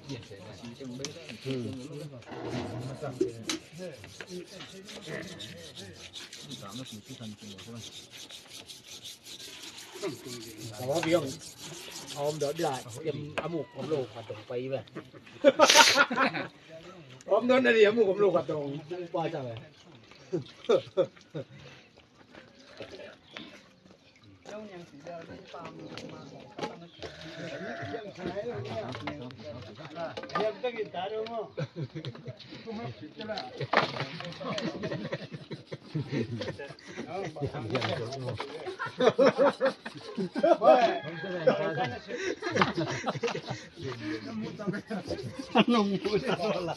แต่ว่าพี่องเอาเดี๋ยวได้เตรียมอามุกผมโลกมาตรงไปแบบผมโดนอะไรอามุกผมโลกมาตรงว่าจะไงยังต้องกินตาดูมั้งลงมืออะไร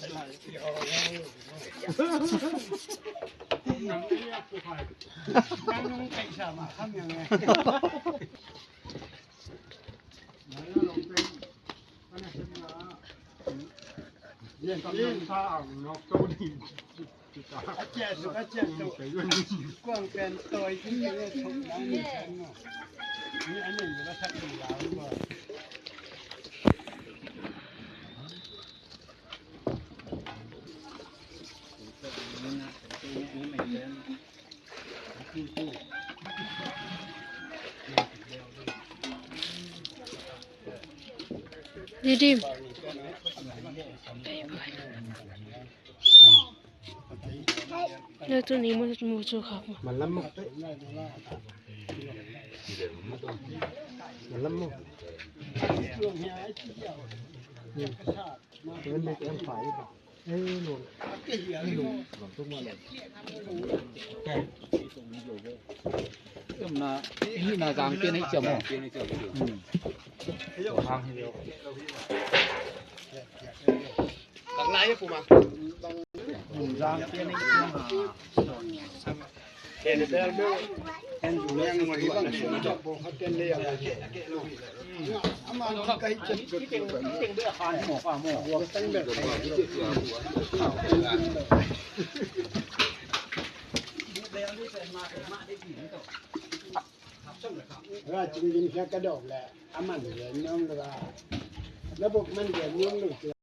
นั่งนี่ผู้ชายนั่งลงไก่ชามาทำยังไงเย็นท่าอ่างนกตัวนี้อาเจียนตัวกว้างเป็นตัวที่มีเลยชมน้ำนี่นี่อันนี้อยู่แล้วทักดีแล้วหรือเปล่าดีดีแล้วตัวนี้มันจะครับมันล้ำมุกมันล้ำมุกนี่มันไม่เต็มฝ่ายป่ะเฮ้ยหนุ่มหนุ่มทุกวันเลยแก่นี่นาจางเปลี่ยนให้เจียวมั้งทางเดียวตักไล่ให้ปูมาจางเปลี่ยนให้เจียวเห็นเดิมด้วยเห็นอยู่ยังมาที่บ้านจับโบเขาเต้นเลยอะไรอามาเราใกล้จะเก่งด้วยอาคารหมอฝ่าหมอวัวตั้งแบบว่าจริงๆแค่กระโดดแหละอามันเหรียญน้องเลยระบบมันเหรียญน้องเลย